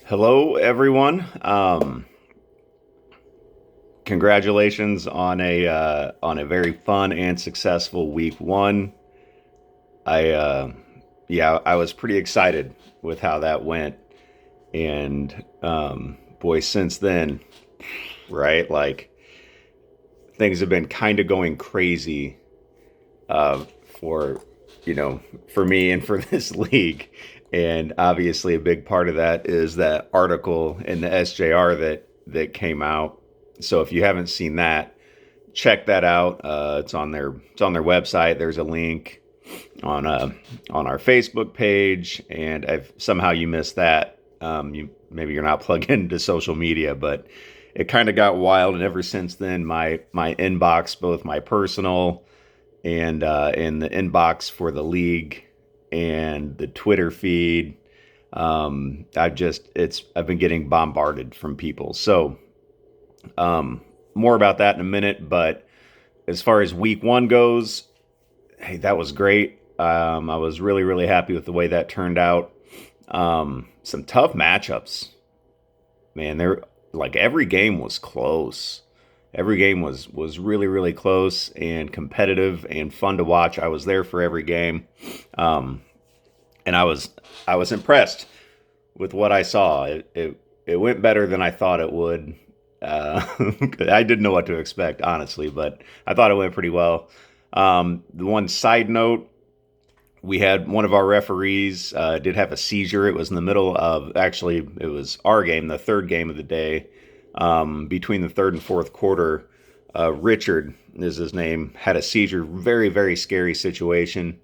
Hello, everyone. Congratulations on a very fun and successful week one. I yeah, I was pretty excited with how that went, and boy, since then, right? Like things have been kind of going crazy for for me and for this league. And obviously, a big part of that is that article in the SJR that came out. So if you haven't seen that, check that out. It's on their website. There's a link on our Facebook page, and I've somehow you missed that. You maybe you're not plugged into social media, but it kind of got wild, and ever since then, my inbox, both my personal and in the inbox for the league and the Twitter feed. I've been getting bombarded from people. So more about that in a minute. But as far as week one goes, hey, that was great. I was really really happy with the way that turned out. Some tough matchups, man. There like every game was close. Every game was really really close and competitive and fun to watch. I was there for every game, um, and I was impressed with what I saw. It went better than I thought it would. Uh, I didn't know what to expect, honestly, but I thought it went pretty well. The one side note, we had one of our referees did have a seizure. It was in the middle of, actually, it was our game, the third game of the day, between the third and fourth quarter. Richard is his name, had a seizure. Very, very scary situation.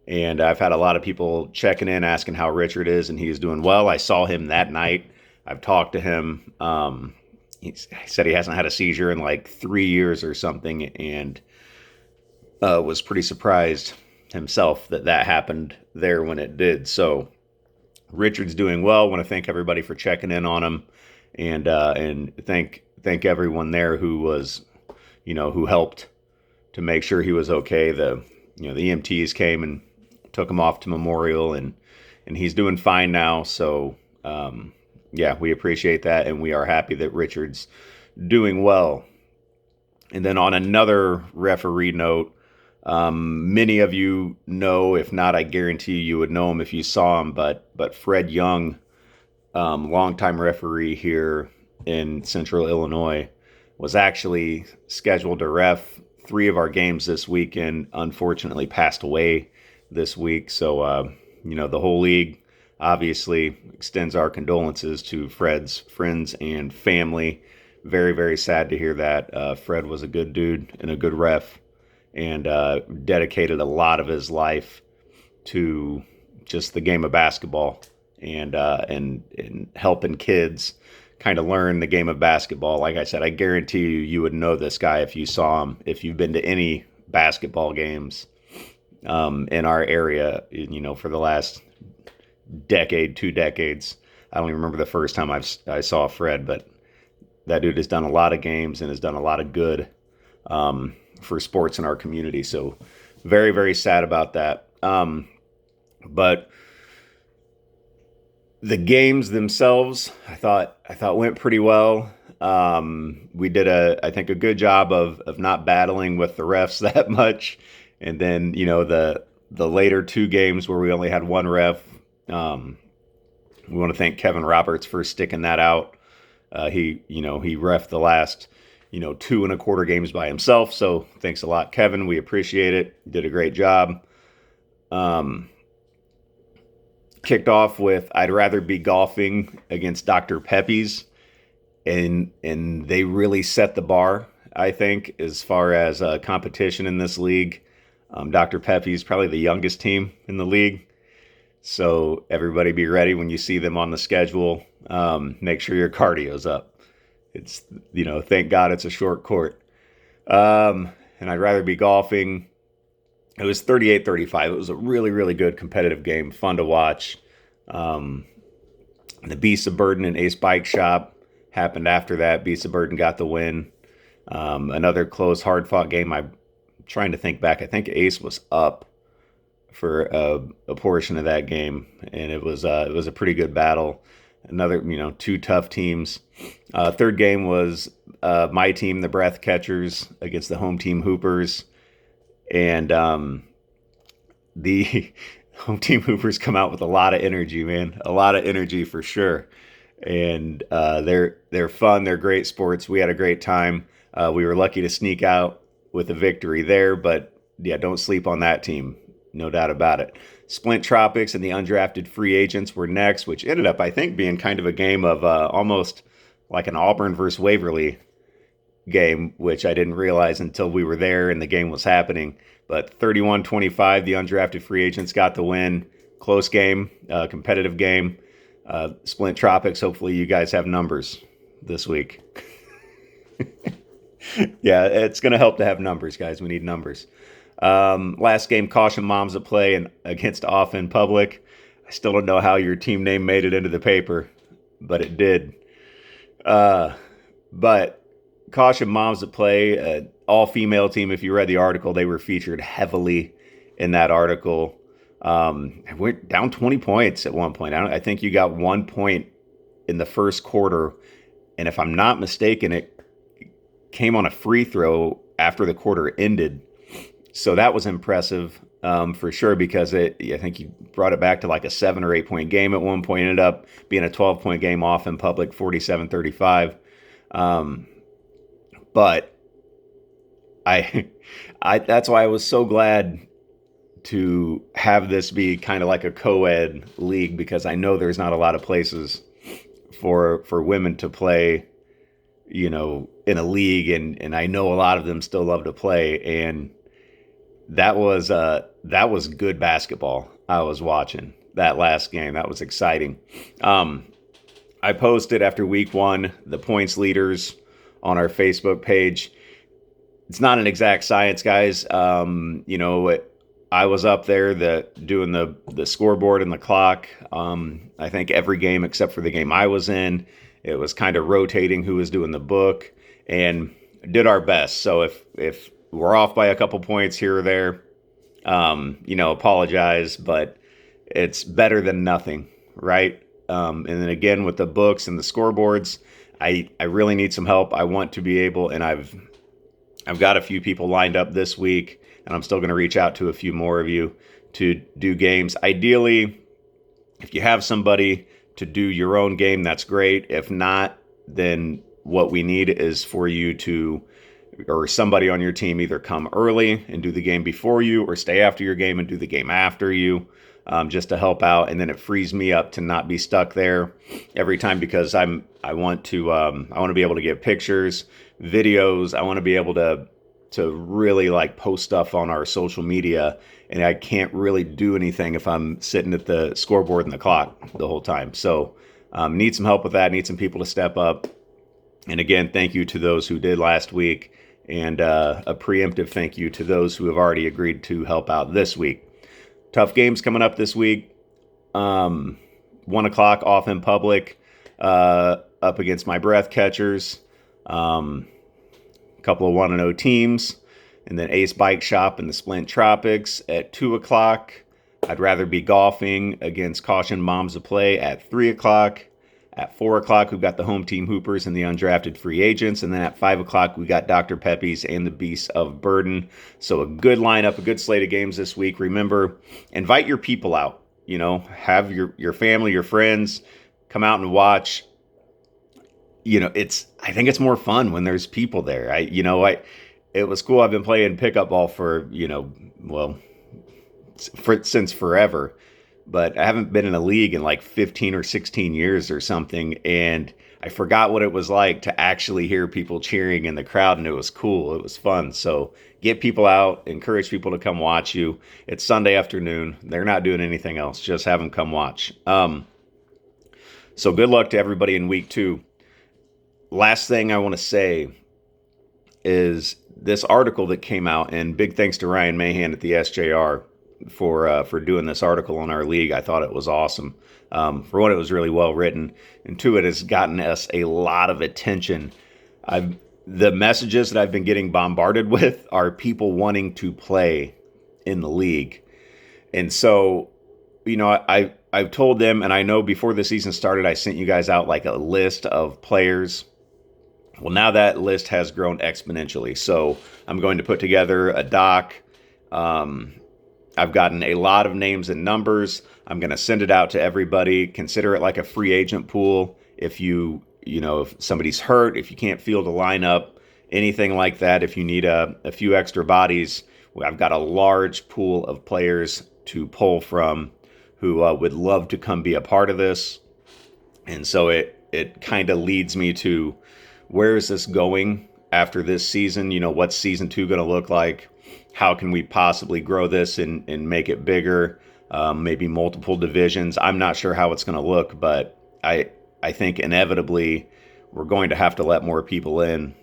And I've had a lot of people checking in, asking how Richard is, and he's doing well. I saw him that night. I've talked to him. He said he hasn't had a seizure in like 3 years or something, and was pretty surprised himself that that happened there when it did. So Richard's doing well. Want to thank everybody for checking in on him, and thank everyone there who was, who helped to make sure he was okay. The EMTs came and took him off to Memorial, and he's doing fine now. So yeah, we appreciate that, and we are happy that Richard's doing well. And then on another referee note, many of you know, if not, I guarantee you would know him if you saw him. But Fred Young, longtime referee here in Central Illinois, was actually scheduled to ref three of our games this weekend. Unfortunately, passed away this week. So the whole league obviously extends our condolences to Fred's friends and family. Very very sad to hear that. Fred was a good dude and a good ref, and dedicated a lot of his life to just the game of basketball, and helping kids kind of learn the game of basketball. Like I said, I guarantee you would know this guy if you saw him, if you've been to any basketball games in our area, for the last decade, 2 decades. I don't even remember the first time I saw Fred, but that dude has done a lot of games and has done a lot of good for sports in our community. So very, very sad about that. But the games themselves, I thought went pretty well. We did I think a good job of not battling with the refs that much. And then, the later two games where we only had one ref, we want to thank Kevin Roberts for sticking that out. He ref the last, two and a quarter games by himself. So thanks a lot, Kevin. We appreciate it. You did a great job. Um, Kicked off with I'd rather be golfing against Dr. Pepe's, and they really set the bar, I think, as far as competition in this league. Dr. Pepe's probably the youngest team in the league. So everybody be ready when you see them on the schedule. Make sure your cardio's up. It's, thank God it's a short court. And I'd rather be golfing. It was 38-35. It was a really, really good competitive game, fun to watch. Um, the Beasts of Burden and Ace Bike Shop happened after that. Beasts of Burden got the win. Another close, hard fought game. I'm trying to think back. I think Ace was up for a portion of that game, and it was a pretty good battle. Another, two tough teams. Third game was my team, the Breath Catchers, against the home team Hoopers. And the home team Hoopers come out with a lot of energy, man. A lot of energy for sure. And they're fun. They're great sports. We had a great time. We were lucky to sneak out with a victory there, but yeah, don't sleep on that team. No doubt about it. Splint Tropics and the undrafted free agents were next, which ended up, I think, being kind of a game of almost like an Auburn versus Waverly game, which I didn't realize until we were there and the game was happening. But 31-25, the undrafted free agents got the win. Close game, competitive game. Splint Tropics, hopefully you guys have numbers this week. Yeah, it's going to help to have numbers, guys. We need numbers. Last game, Caution Moms at Play and against Off in Public. I still don't know how your team name made it into the paper, but it did. But Caution Moms at Play, all-female team. If you read the article, they were featured heavily in that article. We're down 20 points at one point. I think you got 1 point in the first quarter, and if I'm not mistaken, it came on a free throw after the quarter ended. So that was impressive for sure, because I think you brought it back to like a 7 or 8 point game at one point. Ended up being a 12-point game Off in Public, 47-35. But I that's why I was so glad to have this be kind of like a co-ed league, because I know there's not a lot of places for women to play, in a league, and I know a lot of them still love to play, and that was good basketball I was watching that last game. That was exciting. I posted after week 1 the points leaders on our Facebook page. It's not an exact science, guys. I was up there doing the scoreboard and the clock. I think every game except for the game I was in, it was kind of rotating who was doing the book, and did our best. So if we're off by a couple points here or there, apologize, but it's better than nothing, right? And then again, with the books and the scoreboards, I really need some help. I want to be able, and I've got a few people lined up this week, and I'm still going to reach out to a few more of you to do games. Ideally, if you have somebody to do your own game, that's great. If not, then what we need is for you to, or somebody on your team, either come early and do the game before you, or stay after your game and do the game after you, just to help out. And then it frees me up to not be stuck there every time, because I want to be able to get pictures, videos. I want to be able to really like post stuff on our social media, and I can't really do anything if I'm sitting at the scoreboard and the clock the whole time. So need some help with that. Need some people to step up. And again, thank you to those who did last week, and a preemptive thank you to those who have already agreed to help out this week. Tough games coming up this week. 1 o'clock Off in Public, up against my Breath Catchers. Couple of 1-0 teams, and then Ace Bike Shop and the Splint Tropics at 2 o'clock. I'd rather be golfing against Caution Moms of Play at 3 o'clock. At 4 o'clock, we've got the home team Hoopers and the undrafted free agents. And then at 5 o'clock, we got Dr. Pepe's and the Beasts of Burden. So a good lineup, a good slate of games this week. Remember, invite your people out. Have your family, your friends come out and watch. I think it's more fun when there's people there. It was cool. I've been playing pickup ball for, since forever, but I haven't been in a league in like 15 or 16 years or something. And I forgot what it was like to actually hear people cheering in the crowd, and it was cool. It was fun. So get people out, encourage people to come watch you. It's Sunday afternoon. They're not doing anything else. Just have them come watch. So good luck to everybody in week 2. Last thing I want to say is this article that came out, and big thanks to Ryan Mahan at the SJR for doing this article on our league. I thought it was awesome. For one, it was really well written, and two, it has gotten us a lot of attention. The messages that I've been getting bombarded with are people wanting to play in the league, and so I've told them, and I know before the season started, I sent you guys out like a list of players. Well, now that list has grown exponentially. So I'm going to put together a doc. I've gotten a lot of names and numbers. I'm going to send it out to everybody. Consider it like a free agent pool. If if somebody's hurt, if you can't field a lineup, anything like that, if you need a few extra bodies, I've got a large pool of players to pull from who would love to come be a part of this. And so it kind of leads me to, where is this going after this season? What's season 2 going to look like? How can we possibly grow this and make it bigger? Maybe multiple divisions. I'm not sure how it's going to look, but I think inevitably we're going to have to let more people in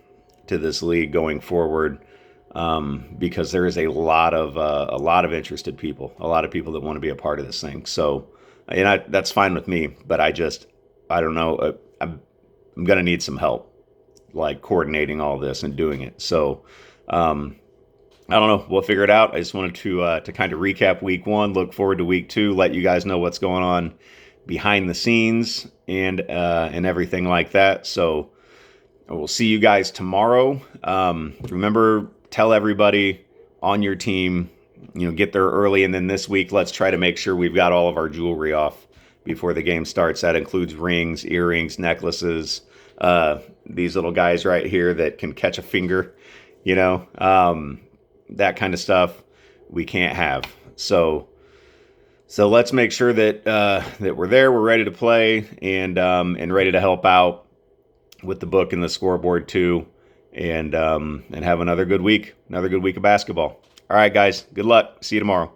to this league going forward, because there is a lot of interested people, a lot of people that want to be a part of this thing. So, that's fine with me, but I don't know. I'm going to need some help, like coordinating all this and doing it. So, I don't know. We'll figure it out. I just wanted to kind of recap week 1, look forward to week 2, let you guys know what's going on behind the scenes and everything like that. So we'll see you guys tomorrow. Remember, tell everybody on your team, get there early. And then this week, let's try to make sure we've got all of our jewelry off before the game starts. That includes rings, earrings, necklaces, these little guys right here that can catch a finger, that kind of stuff we can't have. So let's make sure that that we're there, we're ready to play, and ready to help out with the book and the scoreboard too, and have another good week of basketball. All right, guys, good luck. See you tomorrow.